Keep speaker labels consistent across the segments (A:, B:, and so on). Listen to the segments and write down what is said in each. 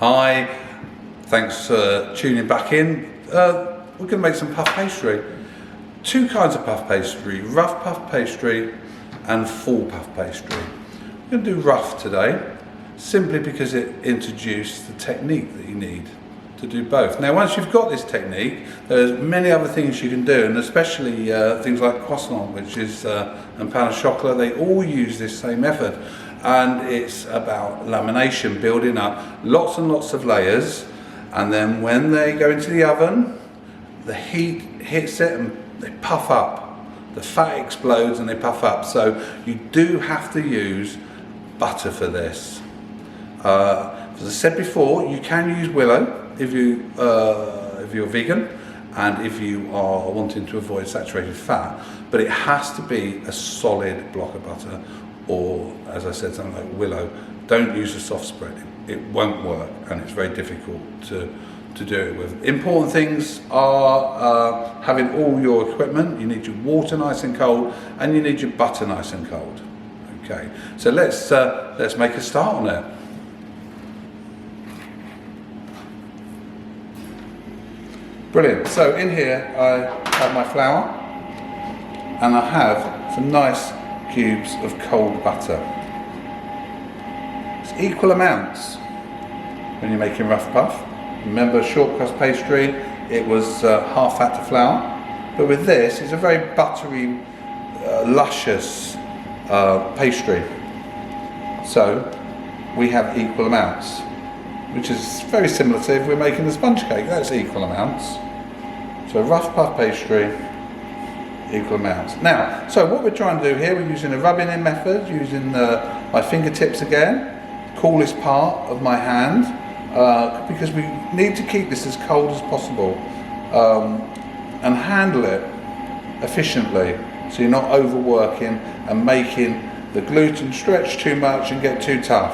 A: Hi, thanks for tuning back in. We're going to make some puff pastry. Two kinds of puff pastry, rough puff pastry and full puff pastry. We're going to do rough today, simply because it introduced the technique that you need to do both. Now once you've got this technique, there's many other things you can do, and especially things like croissant, which is and pain au chocolat, they all use this same method. And it's about lamination, building up lots and lots of layers, and then when they go into the oven, the heat hits it and they puff up. The fat explodes and they puff up. So you do have to use butter for this. As I said before, you can use willow if you're vegan and if you are wanting to avoid saturated fat, but it has to be a solid block of butter. Or, as I said, something like willow. Don't use the soft spreading. It won't work, and it's very difficult to do it with. Important things are having all your equipment. You need your water nice and cold, and you need your butter nice and cold. Okay, so let's make a start on it. Brilliant. So in here I have my flour, and I have some nice cubes of cold butter. It's equal amounts when you're making rough puff. Remember, short crust pastry, it was half fat to flour, but with this it's a very buttery, luscious pastry. So we have equal amounts, which is very similar to if we're making a sponge cake. That's equal amounts. So rough puff pastry, equal amounts. Now, so what we're trying to do here, we're using a rubbing in method, using my fingertips again, coolest part of my hand, because we need to keep this as cold as possible and handle it efficiently, so you're not overworking and making the gluten stretch too much and get too tough.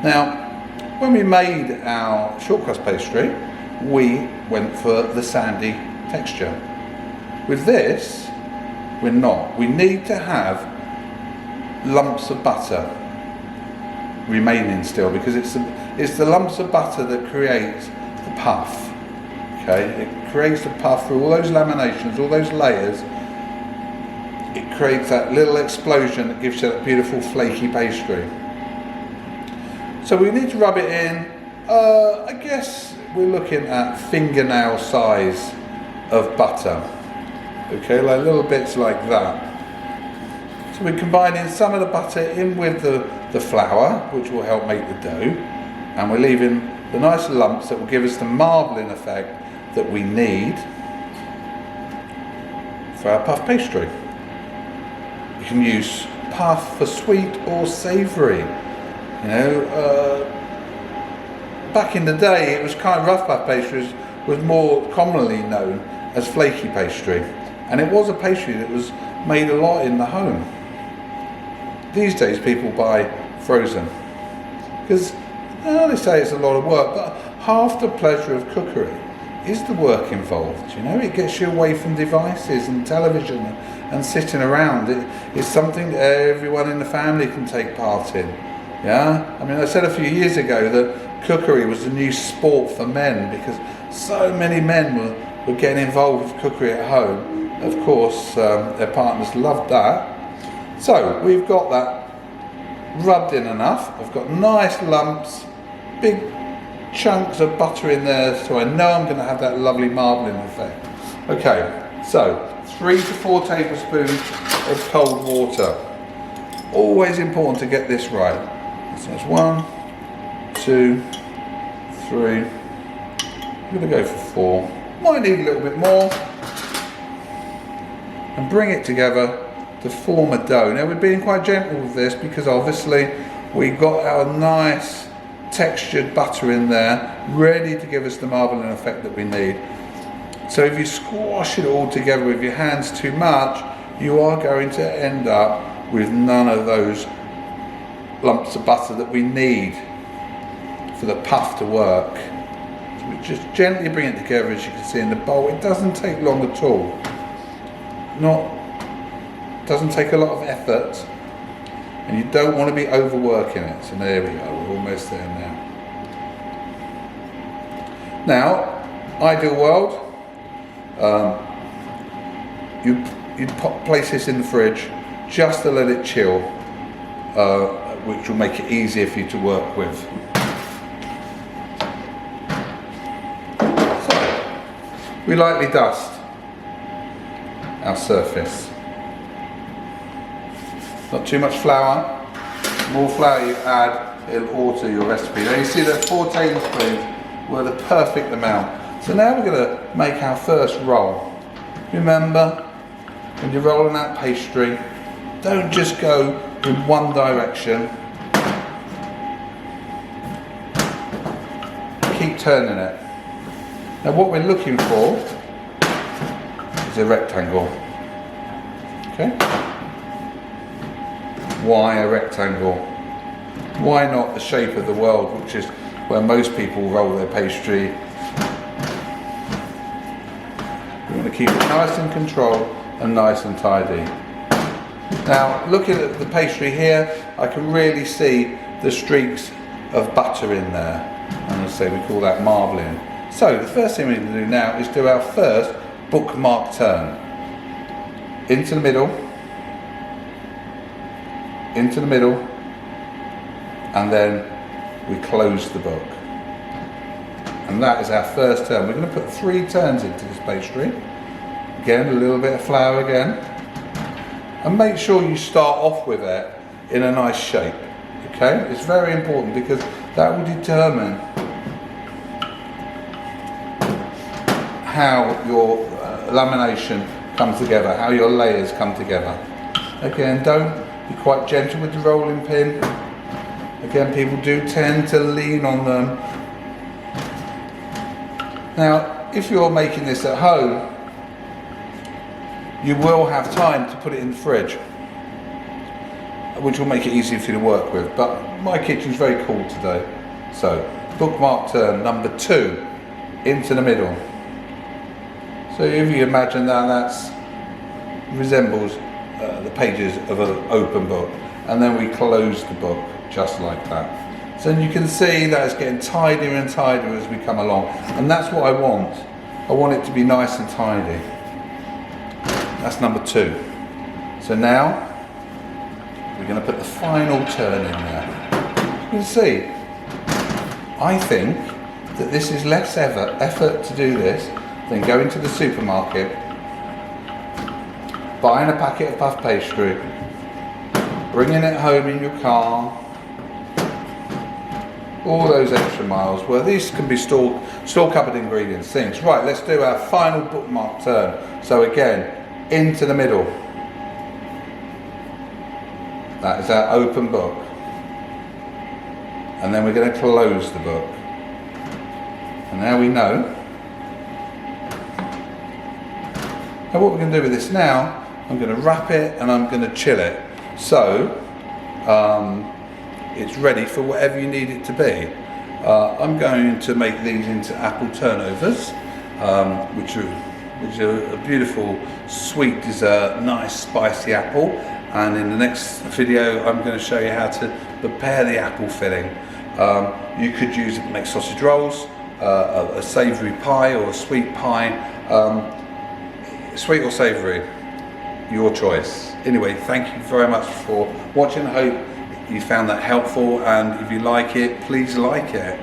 A: Now, when we made our short crust pastry, we went for the sandy texture. With this, we're not. We need to have lumps of butter remaining still, because it's the lumps of butter that create the puff. Okay, it creates the puff through all those laminations, all those layers. It creates that little explosion that gives you that beautiful flaky pastry. So we need to rub it in. I guess we're looking at fingernail size of butter. Okay, like little bits like that. So we're combining some of the butter in with the flour, which will help make the dough, and we're leaving the nice lumps that will give us the marbling effect that we need for our puff pastry. You can use puff for sweet or savoury. You know, back in the day, it was kind of rough puff pastries was more commonly known as flaky pastry. And it was a pastry that was made a lot in the home. These days people buy frozen, because they say it's a lot of work, but half the pleasure of cookery is the work involved. You know, it gets you away from devices and television and sitting around. It's something that everyone in the family can take part in. Yeah, I mean, I said a few years ago that cookery was the new sport for men, because so many men were getting involved with cookery at home. Of course, their partners loved that. So we've got that rubbed in enough. I've got nice lumps, big chunks of butter in there, so I know I'm going to have that lovely marbling effect. Okay, so 3 to 4 tablespoons of cold water. Always important to get this right. So that's 1, 2, 3. I'm going to go for 4. Might need a little bit more. And bring it together to form a dough. Now we're being quite gentle with this, because obviously we've got our nice textured butter in there, ready to give us the marbling effect that we need. So if you squash it all together with your hands too much, you are going to end up with none of those lumps of butter that we need for the puff to work. So we just gently bring it together, as you can see in the bowl. It doesn't take long at all. Doesn't take a lot of effort, and you don't want to be overworking it. So there we go, we're almost there now. Now, ideal world, you'd place this in the fridge just to let it chill, which will make it easier for you to work with. So, we lightly dust our surface. Not too much flour. The more flour you add, it'll alter your recipe. Now you see that 4 tablespoons were the perfect amount. So now we're going to make our first roll. Remember, when you're rolling out pastry, don't just go in one direction. Keep turning it. Now what we're looking for is a rectangle. Okay? Why a rectangle? Why not the shape of the world, which is where most people roll their pastry? We want to keep it nice and controlled and nice and tidy. Now, looking at the pastry here, I can really see the streaks of butter in there. And as I say, we call that marbling. So the first thing we're going to do now is do our first bookmark turn. Into the middle, and then we close the book. And that is our first turn. We're going to put 3 turns into this pastry. Again, a little bit of flour again. And make sure you start off with it in a nice shape. Okay? It's very important because that will determine how your lamination comes together, how your layers come together. Again, don't be quite gentle with the rolling pin. Again, people do tend to lean on them. Now, if you're making this at home, you will have time to put it in the fridge, which will make it easier for you to work with. But my kitchen's very cool today. So, bookmark turn number 2, into the middle. So if you imagine that resembles the pages of an open book, and then we close the book just like that. So you can see that it's getting tidier and tidier as we come along, and that's what I want. I want it to be nice and tidy. That's number 2. So now we're going to put the final turn in there. You can see, I think that this is less effort to do this than going to the supermarket, buying a packet of puff pastry, bringing it home in your car, all those extra miles. Well, these can be store cupboard ingredients, things. Right, let's do our final bookmark turn. So again, into the middle. That is our open book. And then we're going to close the book. And now we know. Now what we're going to do with this now, I'm going to wrap it and I'm going to chill it. So, it's ready for whatever you need it to be. I'm going to make these into apple turnovers, which are a beautiful sweet dessert, nice spicy apple. And in the next video, I'm going to show you how to prepare the apple filling. You could use it to make sausage rolls, a savoury pie or a sweet pie. Sweet or savoury, your choice. Anyway, thank you very much for watching. I hope you found that helpful, and if you like it, please like it.